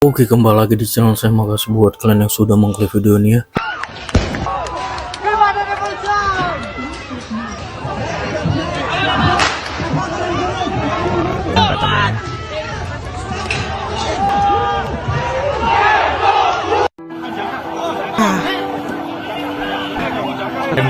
Oke, kembali lagi di channel saya. Makasih buat kalian yang sudah mengklik video ini ya. Aduh.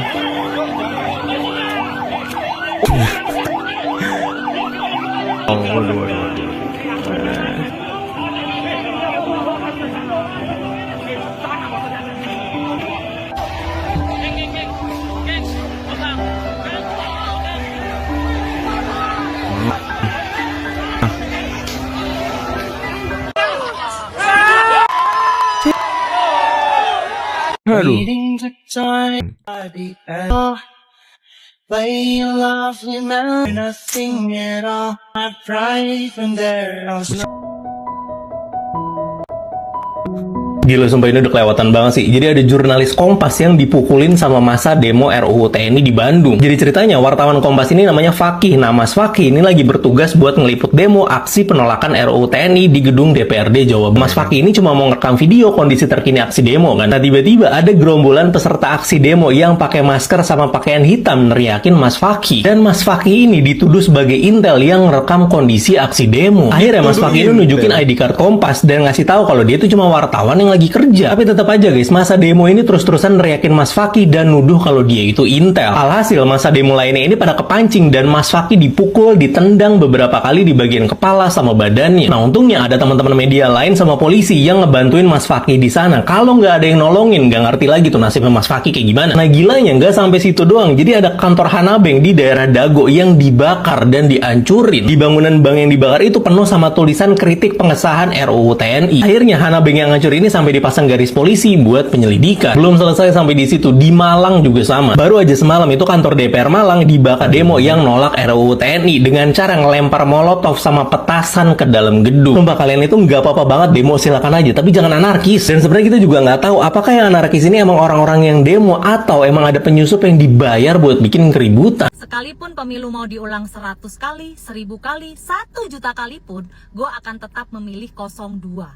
Gila, sumpah ini udah kelewatan banget sih. Jadi ada jurnalis Kompas yang dipukulin sama massa demo RUU TNI di Bandung. Jadi ceritanya wartawan Kompas ini namanya Fakih. Nah, Mas Fakih ini lagi bertugas buat ngeliput demo aksi penolakan RUU TNI di gedung DPRD Jawa Barat. Mas Fakih ini cuma mau ngerekam video kondisi terkini aksi demo kan. Nah, tiba-tiba ada gerombolan peserta aksi demo yang pakai masker sama pakaian hitam neriakin Mas Fakih. Dan Mas Fakih ini dituduh sebagai intel yang ngerekam kondisi aksi demo. Akhirnya Mas Fakih ini nunjukin ID card Kompas dan ngasih tahu kalau dia itu cuma wartawan yang lagi kerja. Tapi tetap aja guys, masa demo ini terus-terusan neriakin Mas Fakih dan nuduh kalau dia itu intel. Alhasil masa demo lainnya ini pada kepancing dan Mas Fakih dipukul, ditendang beberapa kali di bagian kepala sama badannya. Nah, untungnya ada teman-teman media lain sama polisi yang ngebantuin Mas Fakih di sana. Kalau nggak ada yang nolongin, nggak ngerti lagi tuh nasibnya Mas Fakih kayak gimana. Nah, gilanya nggak sampai situ doang. Jadi ada kantor Hanabeng di daerah Dago yang dibakar dan dihancurin. Di bangunan bank yang dibakar itu penuh sama tulisan kritik pengesahan RUU TNI. Akhirnya Hanabeng yang hancur ini sampai dipasang garis polisi buat penyelidikan. Belum selesai sampai di situ, di Malang juga sama. Baru aja semalam itu kantor DPR Malang dibakar demo yang nolak RUU TNI dengan cara ngelempar molotov sama petasan ke dalam gedung. Sumpah kalian itu nggak apa-apa banget demo, silakan aja, tapi jangan anarkis. Dan sebenarnya kita juga nggak tahu apakah yang anarkis ini emang orang-orang yang demo atau emang ada penyusup yang dibayar buat bikin keributan. Sekalipun pemilu mau diulang 100 kali, 1000 kali, 1 juta kali pun, gue akan tetap memilih 02.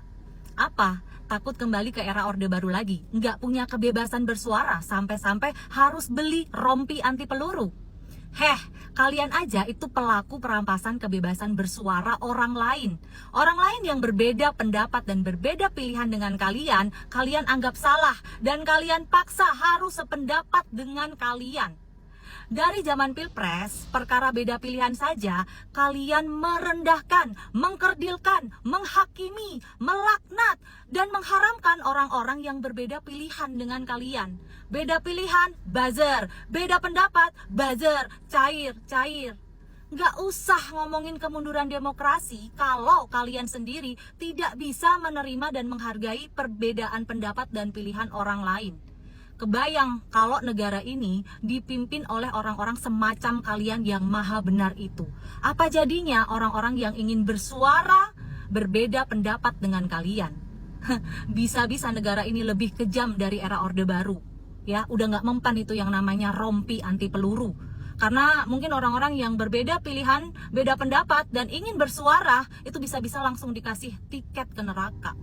Apa? Takut kembali ke era Orde Baru lagi. Nggak punya kebebasan bersuara, sampai-sampai harus beli rompi anti peluru. Kalian aja itu pelaku perampasan kebebasan bersuara orang lain. Orang lain yang berbeda pendapat dan berbeda pilihan dengan kalian, kalian anggap salah. Dan kalian paksa harus sependapat dengan kalian. Dari zaman Pilpres, perkara beda pilihan saja, kalian merendahkan, mengkerdilkan, menghakimi, melaknat, dan mengharamkan orang-orang yang berbeda pilihan dengan kalian. Beda pilihan, buzzer. Beda pendapat, buzzer. Cair. Nggak usah ngomongin kemunduran demokrasi kalau kalian sendiri tidak bisa menerima dan menghargai perbedaan pendapat dan pilihan orang lain. Kebayang kalau negara ini dipimpin oleh orang-orang semacam kalian yang maha benar itu. Apa jadinya orang-orang yang ingin bersuara berbeda pendapat dengan kalian? Bisa-bisa negara ini lebih kejam dari era Orde Baru. Ya, udah nggak mempan itu yang namanya rompi anti peluru. Karena mungkin orang-orang yang berbeda pilihan, beda pendapat dan ingin bersuara itu bisa-bisa langsung dikasih tiket ke neraka.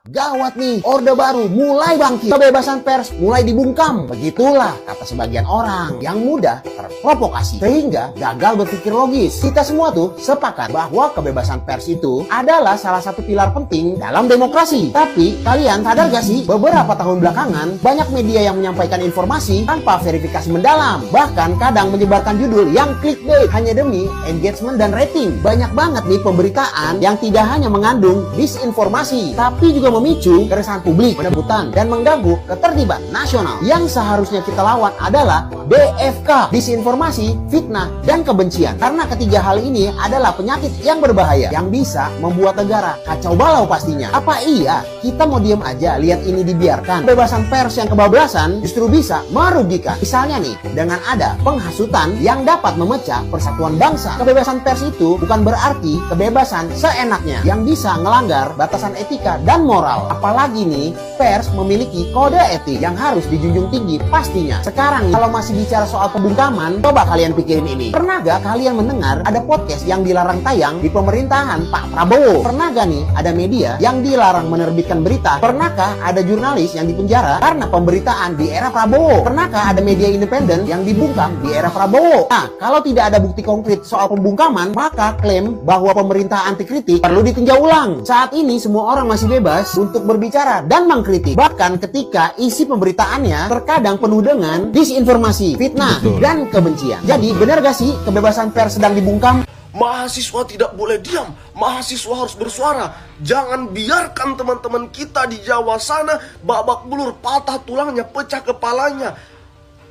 Gawat nih, Orde Baru mulai bangkit. Kebebasan pers mulai dibungkam. Begitulah kata sebagian orang yang mudah terprovokasi sehingga gagal berpikir logis. Kita semua tuh sepakat bahwa kebebasan pers itu adalah salah satu pilar penting dalam demokrasi. Tapi kalian sadar gak sih, beberapa tahun belakangan banyak media yang menyampaikan informasi tanpa verifikasi mendalam. Bahkan kadang menyebarkan judul yang clickbait hanya demi engagement dan rating. Banyak banget nih pemberitaan yang tidak hanya mengandung disinformasi, tapi juga memicu keresahan publik, perebutan, dan mengganggu ketertiban nasional. Yang seharusnya kita lawan adalah DFK, disinformasi, fitnah, dan kebencian. Karena ketiga hal ini adalah penyakit yang berbahaya yang bisa membuat negara kacau balau pastinya. Apa iya kita mau diam aja lihat ini dibiarkan? Kebebasan pers yang kebablasan justru bisa merugikan. Misalnya nih, dengan ada penghasutan yang dapat memecah persatuan bangsa. Kebebasan pers itu bukan berarti kebebasan seenaknya yang bisa ngelanggar batasan etika dan moral. moral. Apalagi nih, pers memiliki kode etik yang harus dijunjung tinggi pastinya. Sekarang kalau masih bicara soal pembungkaman, coba kalian pikirin ini. Pernah gak kalian mendengar ada podcast yang dilarang tayang di pemerintahan Pak Prabowo? Pernah gak nih ada media yang dilarang menerbitkan berita? Pernahkah ada jurnalis yang dipenjara karena pemberitaan di era Prabowo? Pernahkah ada media independen yang dibungkam di era Prabowo? Nah, kalau tidak ada bukti konkret soal pembungkaman, maka klaim bahwa pemerintah anti kritik perlu ditinjau ulang. Saat ini semua orang masih bebas untuk berbicara dan mengkritik, bahkan ketika isi pemberitaannya terkadang penuh dengan disinformasi, fitnah, dan kebencian. Jadi benar gak sih kebebasan pers sedang dibungkam? Mahasiswa tidak boleh diam, mahasiswa harus bersuara. Jangan biarkan teman-teman kita di Jawa sana babak belur, patah tulangnya, pecah kepalanya.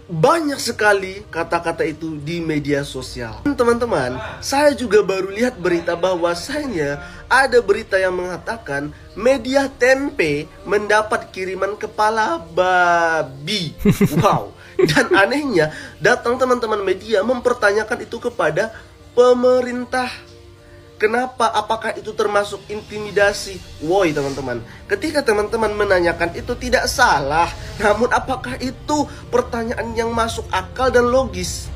Banyak sekali kata-kata itu di media sosial. Teman-teman, saya juga baru lihat berita bahwasanya ada berita yang mengatakan media tempe mendapat kiriman kepala babi. Wow. Dan anehnya, datang teman-teman media mempertanyakan itu kepada pemerintah. Kenapa? Apakah itu termasuk intimidasi? Woi teman-teman, ketika teman-teman menanyakan itu tidak salah. Namun apakah itu pertanyaan yang masuk akal dan logis?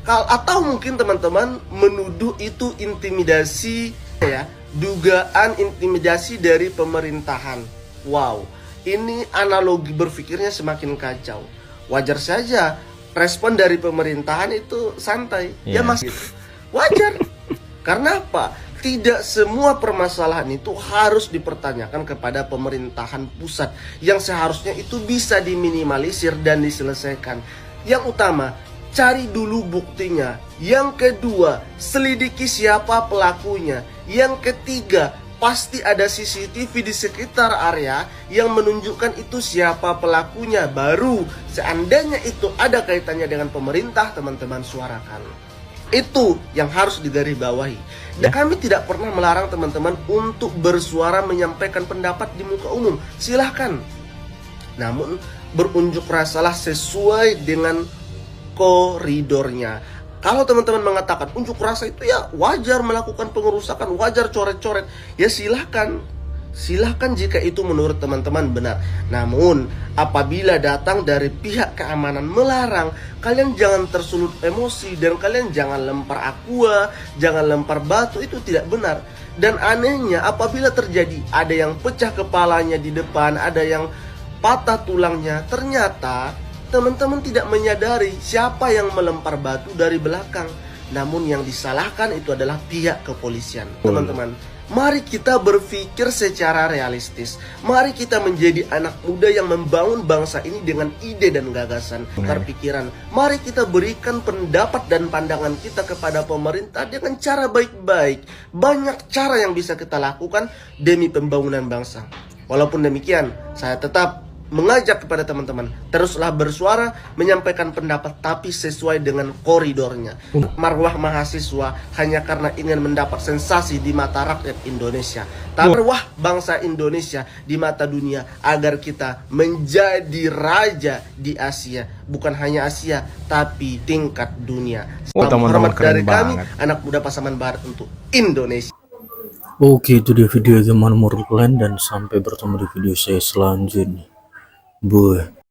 Atau mungkin teman-teman menuduh itu intimidasi ya, dugaan intimidasi dari pemerintahan. Wow, ini analogi berpikirnya semakin kacau. Wajar saja respon dari pemerintahan itu santai. Ya mas, wajar. Karena apa? Tidak semua permasalahan itu harus dipertanyakan kepada pemerintahan pusat, yang seharusnya itu bisa diminimalisir dan diselesaikan. Yang utama, cari dulu buktinya. Yang kedua, selidiki siapa pelakunya. Yang ketiga, pasti ada CCTV di sekitar area yang menunjukkan itu siapa pelakunya. Baru seandainya itu ada kaitannya dengan pemerintah, teman-teman suarakan. Itu yang harus digarisbawahi. Dan kami tidak pernah melarang teman-teman untuk bersuara, menyampaikan pendapat di muka umum. Silahkan. Namun berunjuk rasalah sesuai dengan koridornya. Kalau teman-teman mengatakan unjuk rasa itu ya wajar, melakukan pengerusakan, wajar coret-coret, ya silahkan. Silahkan jika itu menurut teman-teman benar. Namun apabila datang dari pihak keamanan melarang, kalian jangan tersulut emosi dan kalian jangan lempar aqua, jangan lempar batu, itu tidak benar. Dan anehnya apabila terjadi ada yang pecah kepalanya di depan, ada yang patah tulangnya, ternyata teman-teman tidak menyadari siapa yang melempar batu dari belakang. Namun yang disalahkan itu adalah pihak kepolisian. Teman-teman, mari kita berpikir secara realistis. Mari kita menjadi anak muda yang membangun bangsa ini dengan ide dan gagasan, tukar pikiran. Mari kita berikan pendapat dan pandangan kita kepada pemerintah dengan cara baik-baik. Banyak cara yang bisa kita lakukan demi pembangunan bangsa. Walaupun demikian, saya tetap mengajak kepada teman-teman, teruslah bersuara, menyampaikan pendapat, tapi sesuai dengan koridornya. Marwah mahasiswa hanya karena ingin mendapat sensasi di mata rakyat Indonesia, tapi marwah bangsa Indonesia di mata dunia, agar kita menjadi raja di Asia. Bukan hanya Asia, tapi tingkat dunia. Salam hormat dari kami, anak muda Pasaman Barat untuk Indonesia. Oke, itu dia video, gimana menurut kalian, dan sampai bertemu di video saya selanjutnya. Boy.